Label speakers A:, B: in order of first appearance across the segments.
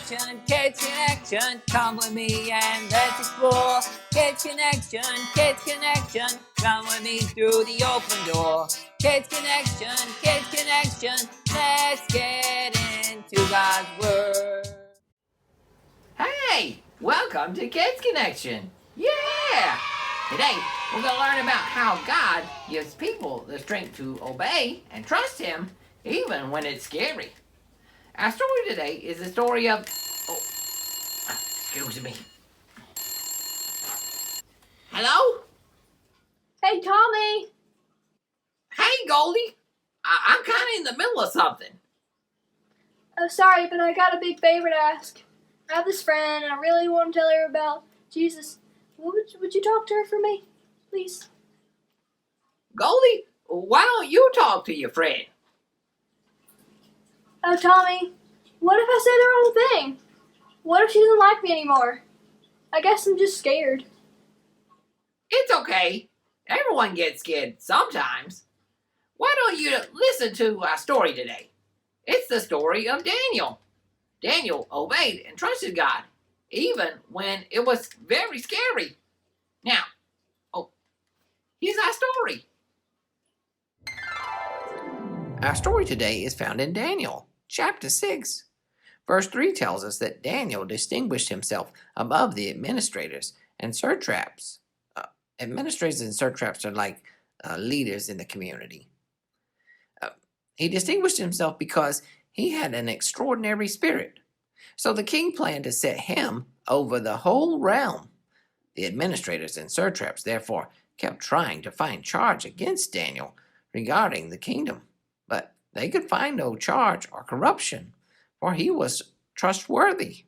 A: Kids Connection, come with me and let's explore. Kids Connection, come with me through the open door. Kids Connection, let's get into God's Word.
B: Hey, welcome to Kids Connection. Yeah! Today, we're going to learn about how God gives people the strength to obey and trust Him even when it's scary. Our story today is the story of... excuse me. Hello?
C: Hey, Tommy!
B: Hey, Goldie. I'm kind of in the middle of something.
C: Oh, sorry, but I got a big favor to ask. I have this friend, and I really want to tell her about Jesus. Would you talk to her for me, please?
B: Goldie, why don't you talk to your friend?
C: Oh, Tommy, what if I say the wrong thing? What if she doesn't like me anymore? I guess I'm just scared.
B: It's okay. Everyone gets scared sometimes. Why don't you listen to our story today? It's the story of Daniel. Daniel obeyed and trusted God, even when it was very scary. Now, here's our story. Our story today is found in Daniel, chapter 6. Verse 3 tells us that Daniel distinguished himself above the administrators and satraps. Administrators and satraps are like leaders in the community. He distinguished himself because he had an extraordinary spirit. So the king planned to set him over the whole realm. The administrators and satraps therefore kept trying to find charge against Daniel regarding the kingdom, but they could find no charge or corruption, for he was trustworthy,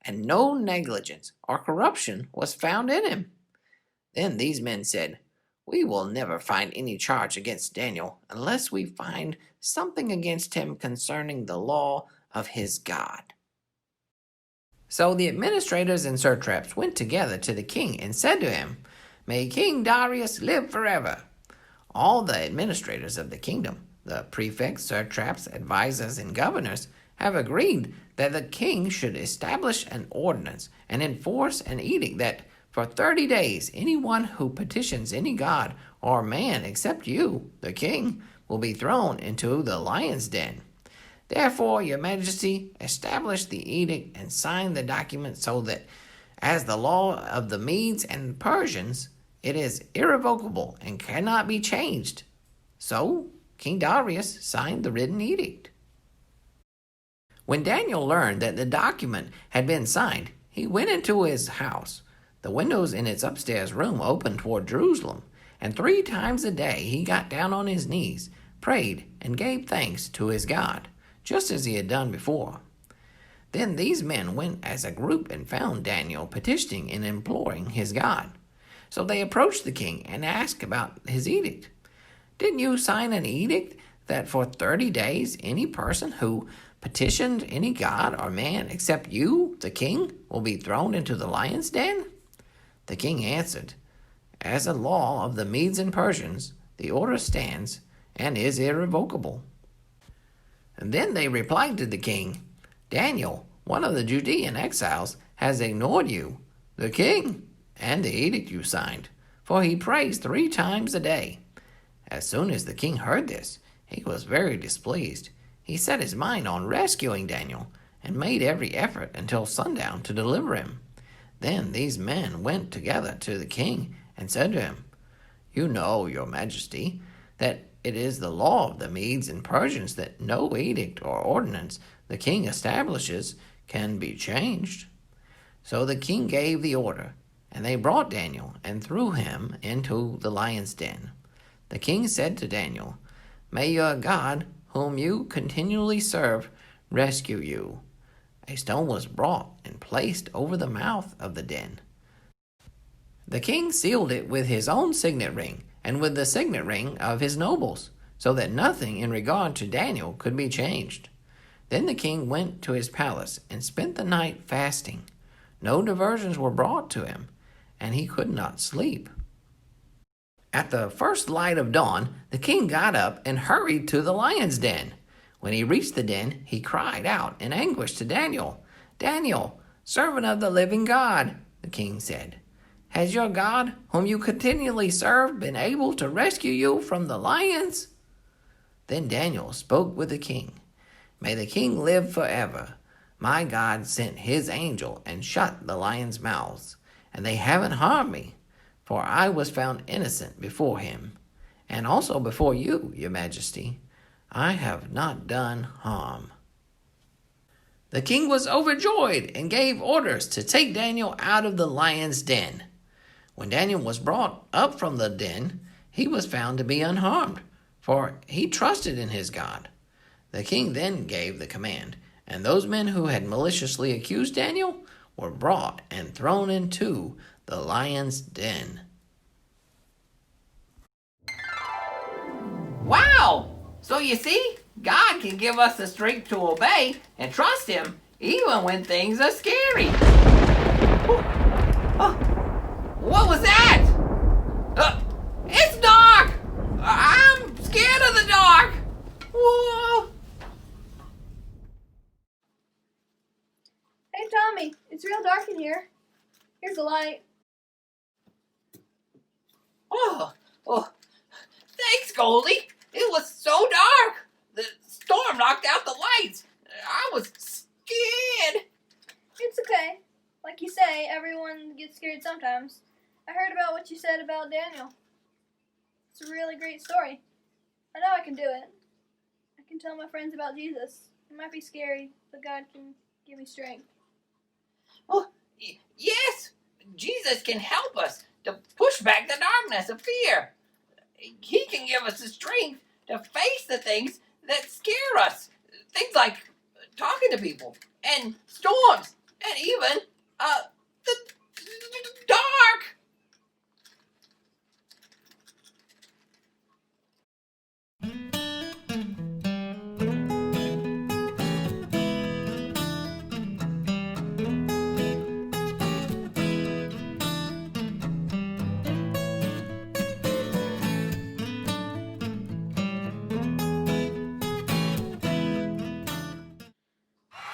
B: and no negligence or corruption was found in him. Then these men said, "We will never find any charge against Daniel unless we find something against him concerning the law of his God." So the administrators and satraps went together to the king and said to him, "May King Darius live forever." All the administrators of the kingdom, the prefects, satraps, advisors, and governors, have agreed that the king should establish an ordinance and enforce an edict that for 30 days anyone who petitions any god or man except you, the king, will be thrown into the lion's den. Therefore, your majesty, establish the edict and sign the document so that, as the law of the Medes and Persians, it is irrevocable and cannot be changed. So, King Darius signed the written edict. When Daniel learned that the document had been signed, he went into his house. The windows in its upstairs room opened toward Jerusalem, and 3 times a day he got down on his knees, prayed, and gave thanks to his God, just as he had done before. Then these men went as a group and found Daniel petitioning and imploring his God. So they approached the king and asked about his edict. "Didn't you sign an edict that for 30 days any person who petitioned any god or man except you, the king, will be thrown into the lion's den?" The king answered, "As a law of the Medes and Persians, the order stands and is irrevocable." And then they replied to the king, "Daniel, one of the Judean exiles, has ignored you, the king, and the edict you signed, for he prays 3 times a day." As soon as the king heard this, he was very displeased. He set his mind on rescuing Daniel and made every effort until sundown to deliver him. Then these men went together to the king and said to him, "You know, your majesty, that it is the law of the Medes and Persians that no edict or ordinance the king establishes can be changed." So the king gave the order, and they brought Daniel and threw him into the lion's den. The king said to Daniel, "May your God, whom you continually serve, rescue you." A stone was brought and placed over the mouth of the den. The king sealed it with his own signet ring and with the signet ring of his nobles, so that nothing in regard to Daniel could be changed. Then the king went to his palace and spent the night fasting. No diversions were brought to him, and he could not sleep. At the first light of dawn, the king got up and hurried to the lion's den. When he reached the den, he cried out in anguish to Daniel, Daniel, servant of the living God, the king said, has your God, whom you continually serve, been able to rescue you from the lions? Then Daniel spoke with the king. May the king live forever. My God sent his angel and shut the lions' mouths, and they haven't harmed me, for I was found innocent before him, and also before you, your majesty. I have not done harm. The king was overjoyed and gave orders to take Daniel out of the lion's den. When Daniel was brought up from the den, he was found to be unharmed, for he trusted in his God. The king then gave the command, and those men who had maliciously accused Daniel were brought and thrown into the lion's den. Wow! So you see, God can give us the strength to obey and trust him even when things are scary. What was that? It's dark! I'm scared of the dark! Whoa!
C: Hey, Tommy, it's real dark in here. Here's a light.
B: Oh, thanks, Goldie. It was so dark. The storm knocked out the lights. I was scared.
C: It's okay. Like you say, everyone gets scared sometimes. I heard about what you said about Daniel. It's a really great story. I know I can do it. I can tell my friends about Jesus. It might be scary, but God can give me strength.
B: Oh, yes, Jesus can help us to push back the darkness of fear. He can give us the strength to face the things that scare us. Things like talking to people and storms and even the dark.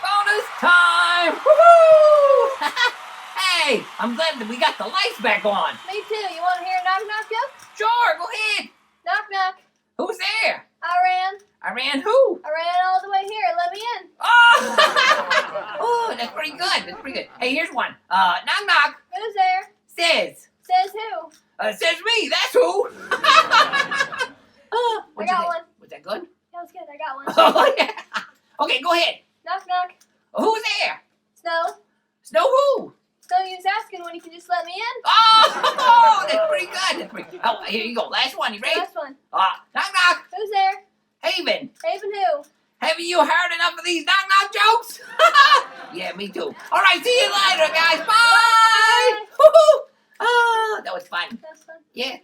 B: Bonus time! Woohoo! Hey, I'm glad that we got the lights back on.
C: Me too. You want to hear a knock-knock joke?
B: Sure, go ahead.
C: Knock-knock.
B: Who's there?
C: I
B: ran who?
C: ran all the way here. Let me in.
B: Oh! Oh, that's pretty good. Hey, here's one. Knock knock.
C: Who's there?
B: Says.
C: Says who?
B: Says me. That's who.
C: I got one.
B: Was that good?
C: That was good. I got one.
B: Oh yeah. Okay, go ahead.
C: Knock, knock.
B: Who's there?
C: Snow.
B: Snow who?
C: Snow, you was asking when you could just let me in.
B: Oh, that's pretty good. Oh, here you go. Last one. You ready?
C: Last one.
B: Knock knock.
C: Who's there?
B: Haven.
C: Haven who?
B: Haven't you heard enough of these knock knock jokes? Yeah, me too. All right, see you later, guys. Bye.
C: Bye.
B: Woo-hoo. Oh, that was fun.
C: That's fun.
B: Yeah.